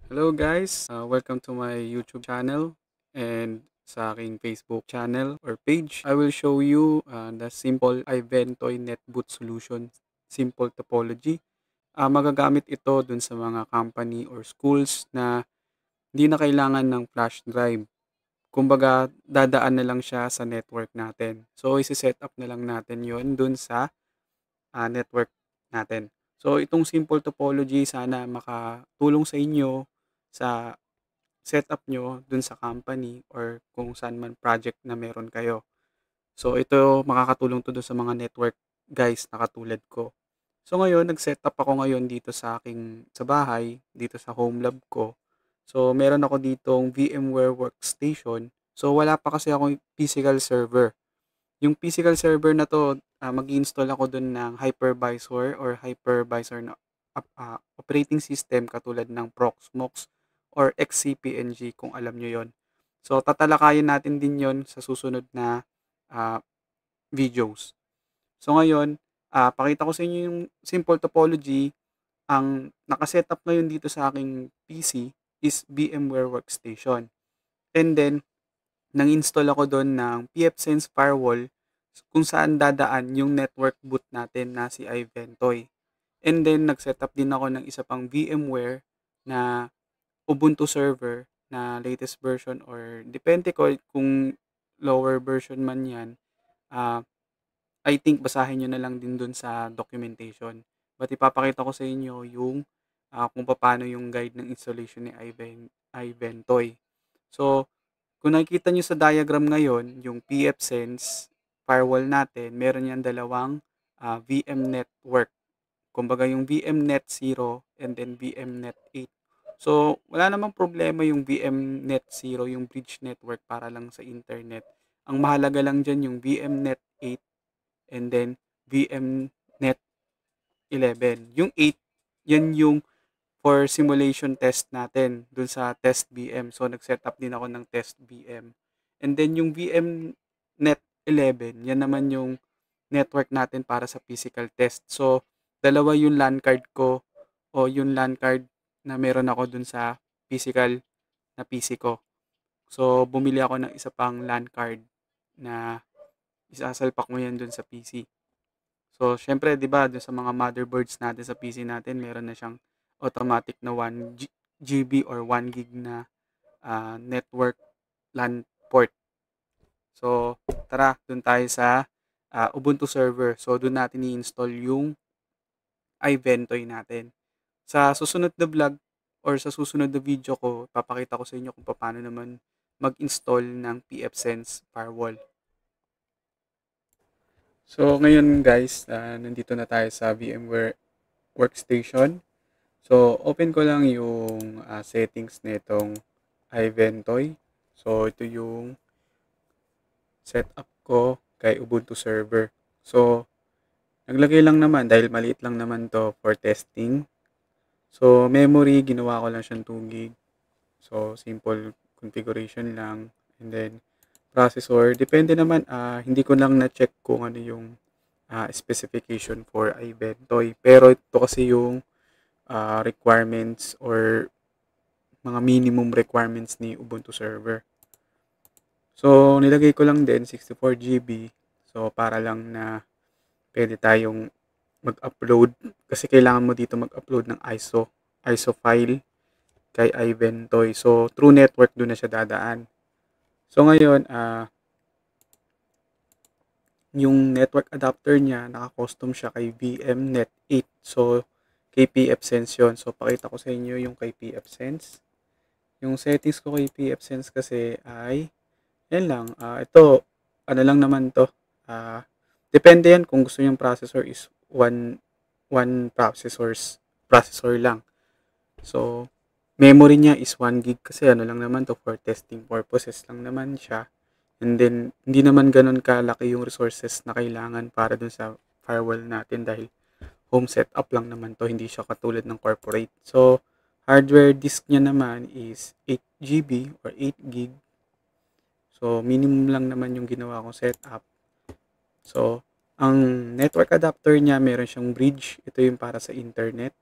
Hello guys, welcome to my YouTube channel and sa aking Facebook channel or page. I will show you the simple Iventoy NetBoot solution, simple topology. Magagamit ito dun sa mga company or schools na hindi na kailangan ng flash drive. Kumbaga, dadaan na lang siya sa network natin. So, isi-set up na lang natin yon dun sa network natin. So, itong simple topology sana makatulong sa inyo sa setup nyo dun sa company or kung saan man project na meron kayo. So, ito makakatulong to dun sa mga network guys na katulad ko. So, ngayon, nag-setup ako ngayon dito sa bahay, dito sa home lab ko. So, meron ako ditong VMware Workstation. So, wala pa kasi akong physical server. Yung physical server na to, mag-install ako dun ng hypervisor or hypervisor na operating system katulad ng Proxmox or XCPNG kung alam nyo yon. So, tatalakayin natin din yon sa susunod na ah, videos. So, ngayon, pakita ko sa inyo yung simple topology. Ang nakasetup ngayon dito sa aking PC is VMware Workstation. And then, nang-install ako doon ng pfSense Firewall kung saan dadaan yung network boot natin na si Iventoy. And then, nag-setup din ako ng isa pang VMware na Ubuntu server na latest version or depende ko kung lower version man yan. ah I think basahin nyo na lang din dun sa documentation. But ipapakita ko sa inyo yung kung paano yung guide ng installation ni Iventoy. So, kung nakikita nyo sa diagram ngayon, yung pfSense firewall natin, meron yan dalawang VM network. Kumbaga yung VMnet 0 and then VMnet 8. So, wala namang problema yung VMnet 0, yung bridge network para lang sa internet. Ang mahalaga lang dyan yung VMnet 8 and then VMnet 11. Yung 8, yan yung for simulation test natin dun sa test VM. So, nag-setup din ako ng test VM. And then, yung VMnet 11, yan naman yung network natin para sa physical test. So, dalawa yung LAN card ko o yung LAN card na meron ako dun sa physical na PC ko. So, bumili ako ng isa pang LAN card na isasalpak mo yan dun sa PC. So, syempre, 'di ba, dun sa mga motherboards natin sa PC natin, meron na siyang automatic na 1 GB or 1 gig na network LAN port. So, tara, dun tayo sa Ubuntu server. So, dun natin i-install yung iVentoy natin. Sa susunod na vlog or sa susunod na video ko, papakita ko sa inyo kung paano naman mag-install ng pfSense firewall. So, ngayon guys, nandito na tayo sa VMware Workstation. So, open ko lang yung settings nitong iVentoy. So, ito yung setup ko kay Ubuntu server. So, naglagay lang naman dahil maliit lang naman to for testing. So, memory, ginawa ko lang siyang 2 gig. So, simple configuration lang. And then, processor, depende naman, hindi ko lang na-check kung ano yung specification for iVentoy. Pero ito kasi yung requirements or mga minimum requirements ni Ubuntu server. So, nilagay ko lang din 64 GB. So, para lang na pwede tayong mag-upload. Kasi kailangan mo dito mag-upload ng ISO file kay iVentoy. So, through network doon na siya dadaan. So, ngayon, yung network adapter niya, naka-custom siya kay VMnet 8. So, kay pfSense yun. So, pakita ko sa inyo yung kay pfSense. Yung settings ko kay pfSense kasi ay, yan lang. Ito, ano lang naman to. Ah, depende yan kung gusto yung processor is one processor lang. So, memory niya is 1 gig kasi ano lang naman to for testing purposes lang naman siya. And then, hindi naman ganun kalaki yung resources na kailangan para dun sa firewall natin dahil home setup lang naman to, hindi siya katulad ng corporate. So, hardware disk niya naman is 8 GB or 8 gig. So, minimum lang naman yung ginawa kong setup. So, ang network adapter niya, meron siyang bridge. Ito yung para sa internet.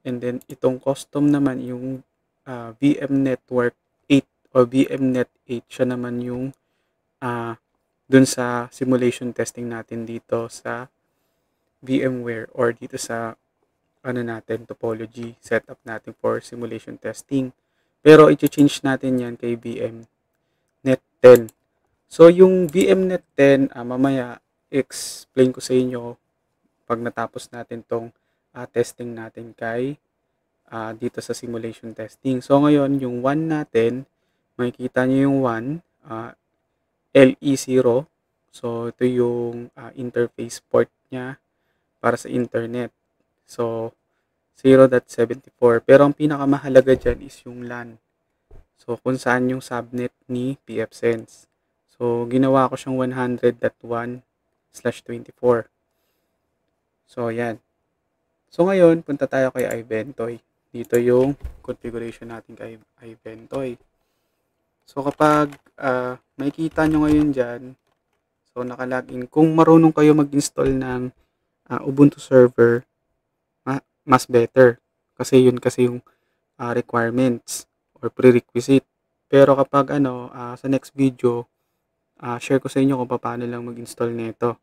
And then itong custom naman yung VM Network 8 o VMnet 8, siya naman yung dun sa simulation testing natin dito sa VMware or dito sa natin, topology setup natin for simulation testing. Pero i-change natin yan kay VMnet 10. So yung VMnet 10, mamaya explain ko sa inyo pag natapos natin tong testing natin kay dito sa simulation testing. So ngayon, yung 1 natin, makikita nyo yung 1, LE0. So ito yung interface port niya para sa internet. So 0.74. Pero ang pinakamahalaga dyan is yung LAN. So kung saan yung subnet ni pfSense. So ginawa ko siyang 100.1/24. So yan. So ngayon, punta tayo kay iVentoy. Dito yung configuration natin kay iVentoy. So kapag makikita nyo ngayon dyan, so nakalagin, kung marunong kayo mag-install ng Ubuntu server, mas better. Kasi yun kasi yung requirements or prerequisite. Pero kapag sa next video, share ko sa inyo kung paano lang mag-install nito.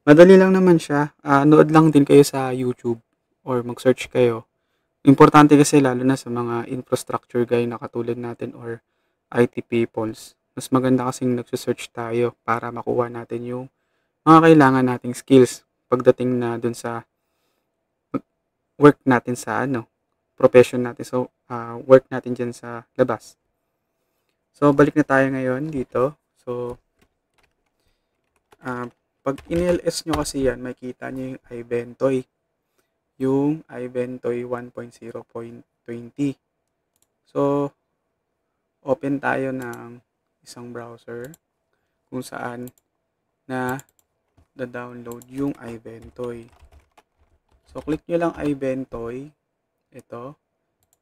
Madali lang naman siya. Nood lang din kayo sa YouTube or mag-search kayo. Importante kasi lalo na sa mga infrastructure guy na katulad natin or IT peoples. Mas maganda kasing nagse-search tayo para makuha natin yung mga kailangan nating skills pagdating na dun sa work natin sa profession natin. So, work natin dyan sa labas. So, balik na tayo ngayon dito. So, pag in-LS nyo kasi yan, makikita nyo yung iVentoy. Yung iVentoy 1.0.20. So, open tayo ng isang browser kung saan na download yung iVentoy. So, click nyo lang iVentoy. Ito.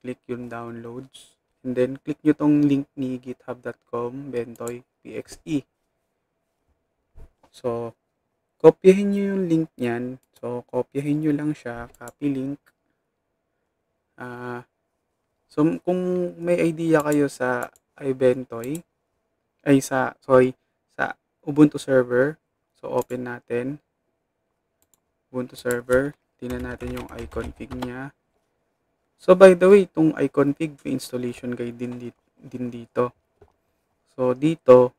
Click yung downloads. And then, click nyo tong link ni github.com ventoy pxe. So, kopyahin nyo yung link niyan. So, kopyahin nyo lang siya. Copy link. So, kung may idea kayo sa iVentoy, sa Ubuntu server. So, open natin. Ubuntu server. Tingnan natin yung iConfig niya. So, by the way, itong iConfig, may installation guide din dito. So, dito,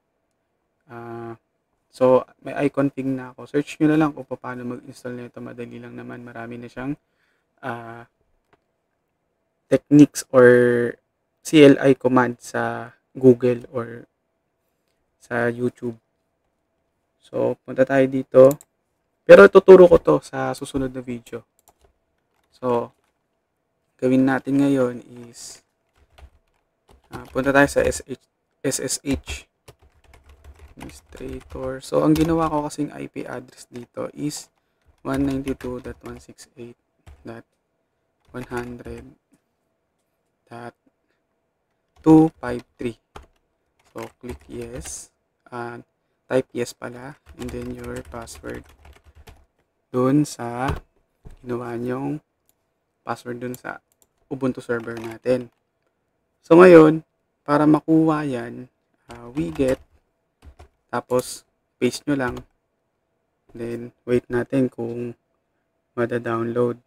may iConfig na ako. Search nyo na lang kung paano mag-install nito. Madali lang naman. Marami na siyang techniques or CLI command sa Google or sa YouTube. So, punta tayo dito. Pero tuturo ko to sa susunod na video. So, gawin natin ngayon is punta tayo sa SSH administrator. So, ang ginawa ko kasing IP address dito is 192.168.100.253. So, click yes. Type yes pala. And then your password. Dun sa ginawa nyong password dun sa Ubuntu server natin. So, ngayon, para makuha yan, wget, tapos paste nyo lang. Then, wait natin kung mada-download.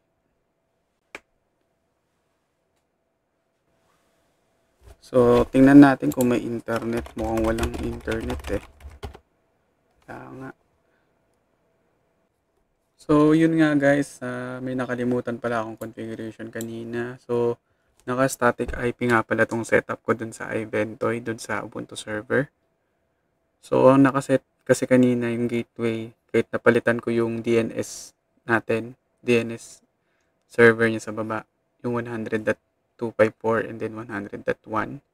So, tingnan natin kung may internet. Mukhang walang internet eh. Kaya nga. So, yun nga guys. May nakalimutan pala akong configuration kanina. So, naka-static IP nga pala tong setup ko dun sa iVentoy, dun sa Ubuntu server. So, ang nakaset kasi kanina yung gateway, kahit napalitan ko yung DNS natin, DNS server niya sa baba, yung 100.254 and then 100.1.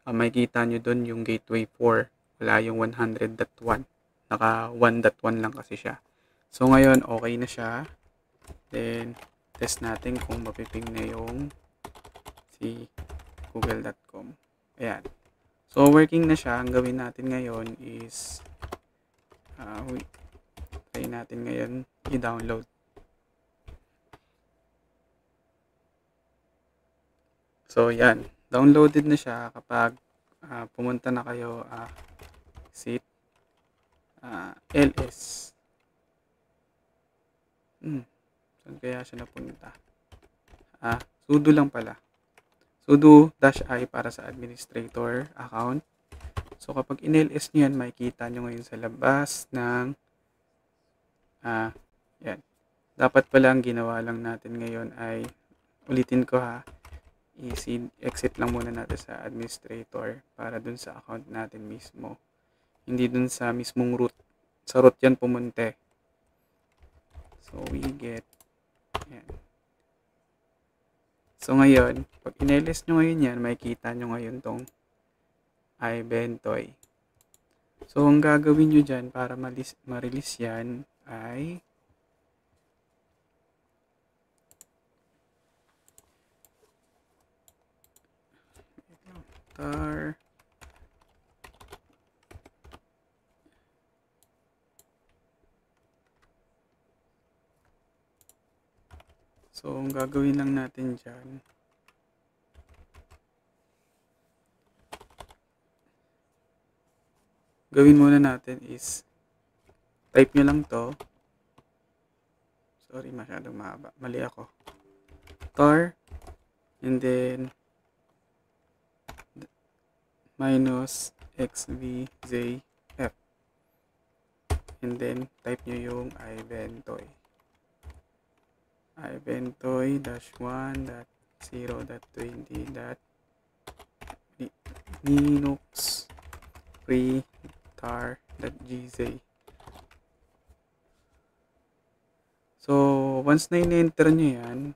Makikita nyo dun yung gateway 4, wala yung 100.1. Naka 1.1 lang kasi siya. So, ngayon, okay na siya. Then, test natin kung mapiping na yung si google.com. Ayan. So, working na siya. Ang gawin natin ngayon is try natin ngayon i-download. So, yan. Downloaded na siya kapag pumunta na kayo visit ls. Saan kaya siya napunta? Sudo lang pala. Sudo -i para sa administrator account. So, kapag in-ls nyo yan, makikita nyo ngayon sa labas ng yan. Dapat pala ang ginawa lang natin ngayon ay, ulitin ko exit lang muna natin sa administrator para dun sa account natin mismo. Hindi dun sa mismong root. Sa root yan pumunte. So, we get, yan. So, ngayon, pag in-ls nyo ngayon yan, makikita nyo ngayon tong iBentoy. So, ang gagawin nyo dyan para ma-release yan ay tar So, ang gagawin lang natin dyan, gawin muna natin is, type nyo lang to. Sorry, masyadong mahaba. Mali ako. Tar, and then, minus xvzf. And then, type nyo yung iBentoy. iBentoy -1.0.20.linux free tar.gz. So, once na in-enter nyo yan,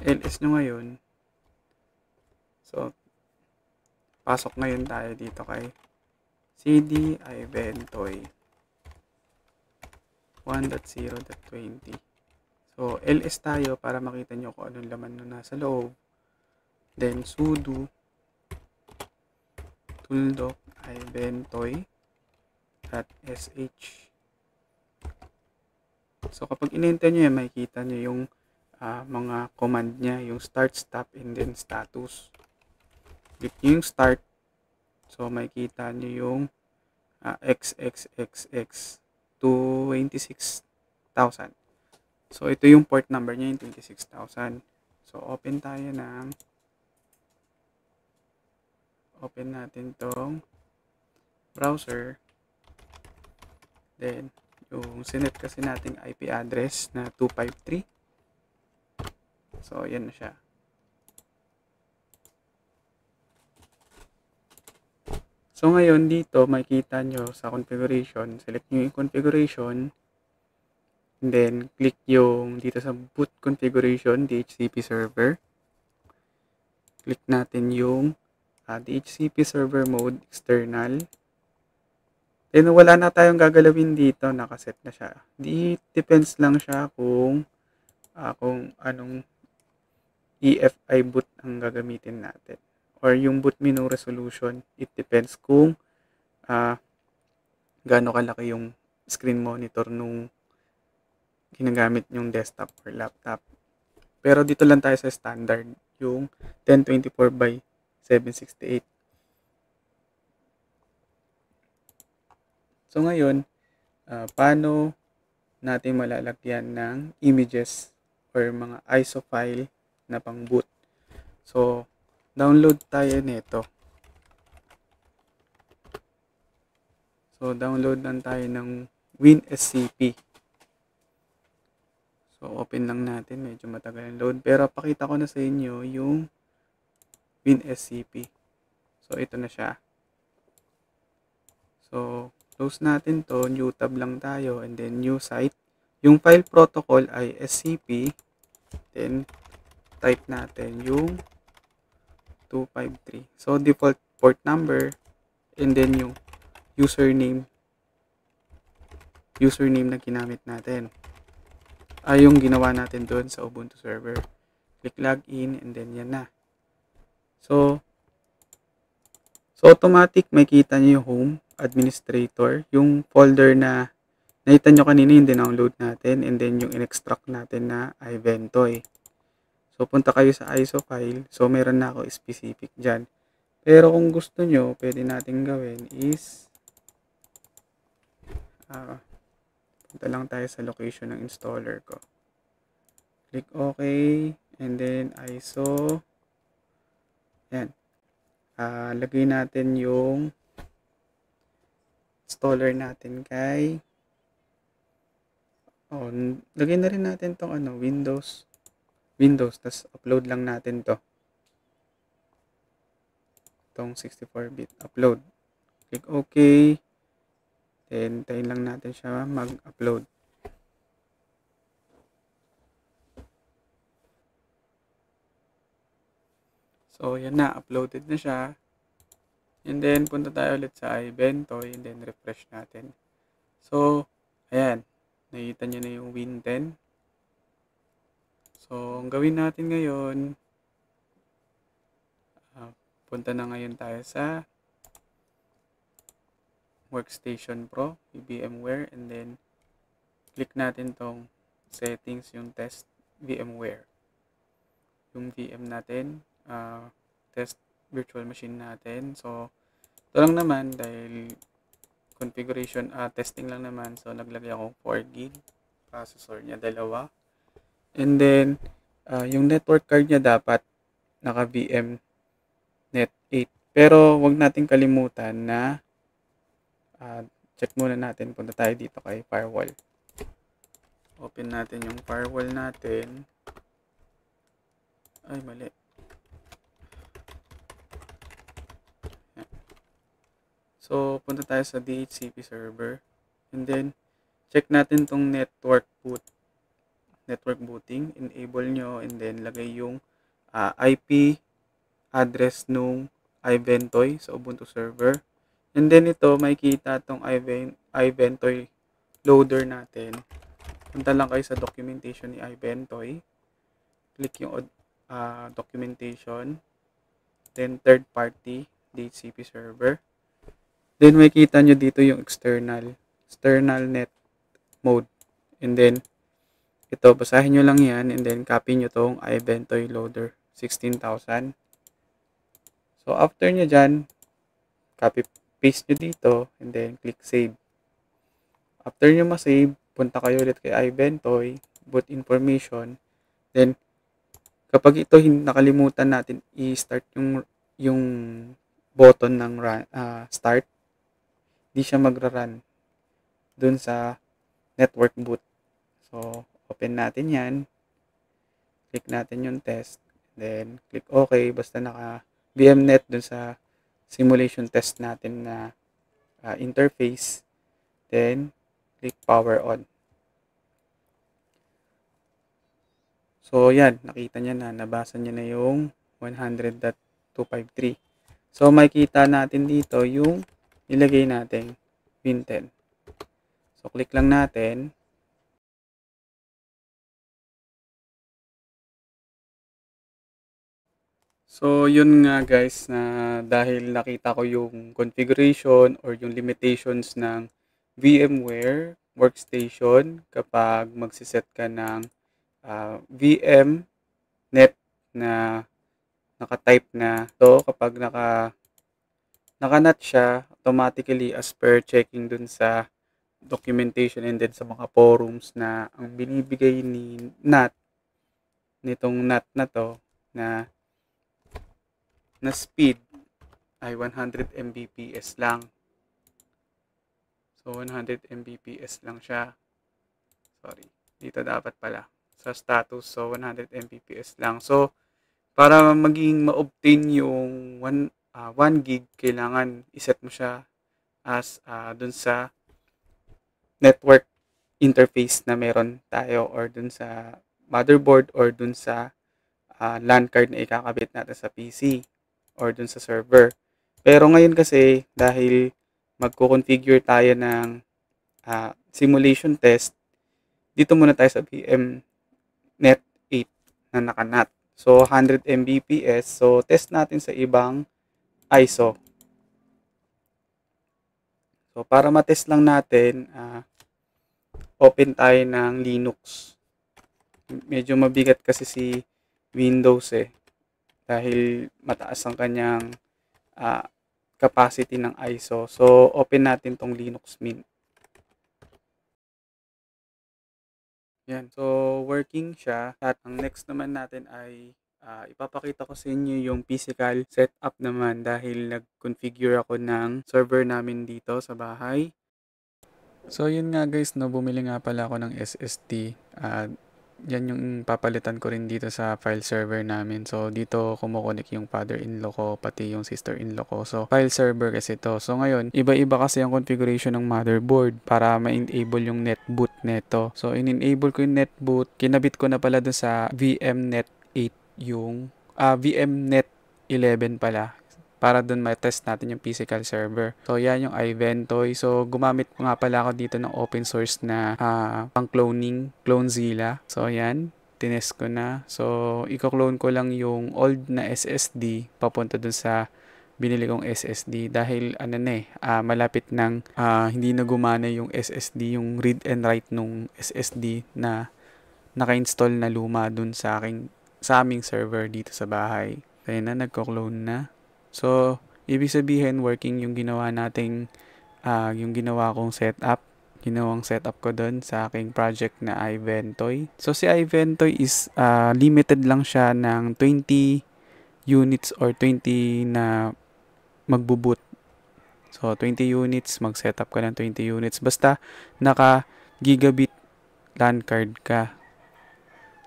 ls nyo ngayon. So, pasok ngayon tayo dito kay cd iBentoy 1.0.20. So, ls tayo para makita nyo kung anong laman na nasa loob. Then, sudo tooldoc iBentoy.sh. So, kapag in-enter nyo yan, makikita nyo yung mga command niya, yung start, stop, and then status. Click nyo yung start. So, makikita nyo yung XXXX 26,000. So, ito yung port number niya, yung 26,000. So, open natin tong browser. Then, yung sinet kasi nating IP address na 253. So, yan na siya. So, ngayon dito, makikita nyo sa configuration, select nyo yung configuration, and then, click yung dito sa boot configuration, DHCP server. Click natin yung DHCP server mode, external. Then, wala na tayong gagalawin dito, nakaset na siya. Depends lang siya kung anong EFI boot ang gagamitin natin. Or yung boot menu resolution, it depends kung gaano kalaki yung screen monitor nung ginagamit yung desktop or laptop. Pero dito lang tayo sa standard, yung 1024 by 768. So ngayon, paano natin malalagyan ng images or mga ISO file na pang boot? So, download tayo nito. So, download lang tayo ng WinSCP. So, open lang natin. Medyo matagal ang load. Pero, pakita ko na sa inyo yung WinSCP. So, ito na siya. So, close natin to. New tab lang tayo. And then, new site. Yung file protocol ay SCP. Then, type natin yung 253. So, default port number, and then yung username na ginamit natin. Yung ginawa natin doon sa Ubuntu server. Click login, and then yan na. So automatic, makita niyo yung home, administrator, yung folder na Nakita nyo kanina yung dinownload natin and then yung in-extract natin na iVentoy. So, punta kayo sa ISO file. So, meron na ako specific dyan. Pero kung gusto nyo, pwede natin gawin is punta lang tayo sa location ng installer ko. Click OK. And then ISO. Yan. Lagay natin yung installer natin kay lagay na rin natin tong Windows, tas upload lang natin tong 64-bit upload. Click OK, then tayin lang natin siya mag-upload. So yan na, uploaded na siya. And then punta tayo ulit sa iVentoy and then refresh natin. So ayan, nakita nyo na yung Win10. So, ang gawin natin ngayon, punta na ngayon tayo sa Workstation Pro, VMware, and then click natin tong settings, yung test VMware. Yung VM natin, test virtual machine natin. So, ito lang naman dahil configuration, testing lang naman. So, naglagay ako 4GB. Processor niya, 2. And then, yung network card niya dapat naka-VM Net 8. Pero, wag natin kalimutan na check muna natin. Punta tayo dito kay firewall. Open natin yung firewall natin. Ay, mali. So, punta tayo sa DHCP server. And then, check natin tong network booting. Enable nyo. And then, lagay yung IP address nung iVentoy sa Ubuntu server. And then, ito, makikita tong iVentoy loader natin. Punta lang kayo sa documentation ni iVentoy. Click yung documentation. Then, third party, DHCP server. Then, makikita nyo dito yung external net mode. And then, ito, basahin nyo lang yan. And then, copy nyo tong iVentoy loader 16,000. So, after nyo dyan, copy-paste nyo dito. And then, click save. After nyo ma-save, punta kayo ulit kay iVentoy, boot information. Then, kapag ito nakalimutan natin i-start yung button ng start, di siya magra-run dun sa network boot. So, open natin yan. Click natin yung test. Then, click OK. Basta naka VMnet dun sa simulation test natin na interface. Then, click power on. So, yan. Nakita niya na. Nabasa niya na yung 100.253. So, makikita natin dito yung ilagay natin Win10. So, click lang natin. So, yun nga guys, na dahil nakita ko yung configuration or yung limitations ng VMware workstation kapag magsiset ka ng VM net na naka-type na. So, kapag naka-nat siya, automatically as per checking dun sa documentation and then sa mga forums na ang binibigay ni NAT, nitong NAT na to, na speed ay 100 Mbps lang. So, 100 Mbps lang siya. Sorry. Dito dapat pala. Sa status, so 100 Mbps lang. So, para maging ma-obtain yung 1 gig, kailangan iset mo siya as dun sa network interface na meron tayo or dun sa motherboard or dun sa LAN card na ikakabit natin sa PC or dun sa server. Pero ngayon kasi, dahil magko-configure tayo ng simulation test, dito muna tayo sa VMnet 8 na naka-NAT. So, 100 Mbps. So, test natin sa ibang ISO. So, para matest lang natin, open tayo ng Linux. Medyo mabigat kasi si Windows dahil mataas ang kanyang capacity ng ISO. So, open natin tong Linux Mint. Yan. So, working siya. At ang next naman natin ay ipapakita ko sa inyo yung physical setup naman dahil nag-configure ako ng server namin dito sa bahay. So, yun nga guys, no, bumili nga pala ako ng SSD. Yan yung papalitan ko rin dito sa file server namin. So, dito kumukonek yung father-in-law ko, pati yung sister-in-law ko. So, file server kasi to. So, ngayon, iba-iba kasi ang configuration ng motherboard para ma-enable yung netboot neto. So, in-enable ko yung netboot. Kinabit ko na pala dun sa VMnet 8 yung, VMnet 11 pala, para dun ma-test natin yung physical server. So, yan yung iVentoy. So, gumamit nga pala ako dito ng open source na pang-cloning, Clonezilla. So, yan. Tinest ko na. So, i-clone ko lang yung old na SSD papunta dun sa binili kong SSD dahil malapit nang hindi na gumana yung SSD, yung read and write nung SSD na naka-install na luma dun sa aming server dito sa bahay. Kaya na, nagko-clone na. So, ibig sabihin, working yung ginawa yung ginawa kong setup. Ginawang setup ko doon sa aking project na iVentoy. So, si iVentoy is limited lang siya ng 20 units or 20 na magbo-boot. So, 20 units, mag-setup ka ng 20 units. Basta, naka-gigabit LAN card ka.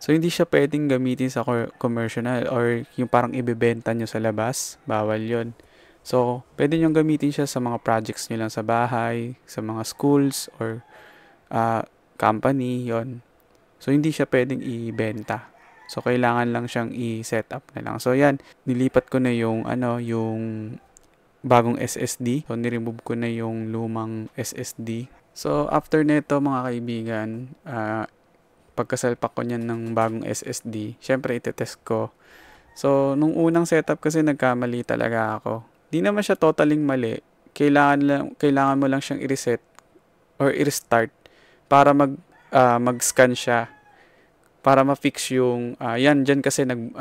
So, hindi siya pwedeng gamitin sa commercial or yung parang ibebenta nyo sa labas. Bawal yon. So, pwede nyo gamitin siya sa mga projects nyo lang sa bahay, sa mga schools, or company, yon. So, hindi siya pwedeng ibenta. So, kailangan lang siyang i-set up na lang. So, yan. Nilipat ko na yung bagong SSD. So, niremove ko na yung lumang SSD. So, after nito mga kaibigan, pagkasalpak ko niyan ng bagong SSD, syempre itetest ko. So, nung unang setup kasi nagkamali talaga ako. Di naman siya totaling mali. Kailangan mo lang siyang i-reset or i-restart para mag-scan siya. Para ma-fix yung, dyan kasi nag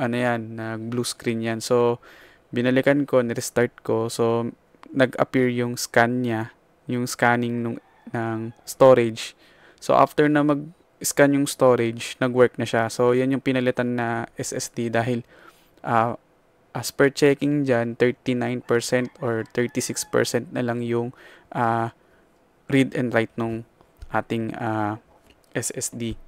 blue screen yan. So, binalikan ko, ni-restart ko. So, nag-appear yung scan niya, yung scanning ng storage. So, after na scan yung storage, nag-work na siya. So, yan yung pinalitan na SSD dahil as per checking dyan, 39% or 36% na lang yung read and write nung ating SSD.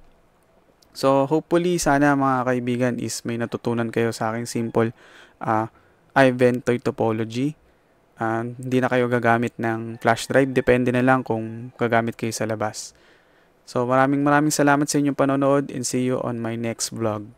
So, hopefully, sana mga kaibigan is may natutunan kayo sa aking simple iVentoy topology. Hindi na kayo gagamit ng flash drive. Depende na lang kung gagamit kayo sa labas. So, maraming salamat sa inyong panonood and see you on my next vlog.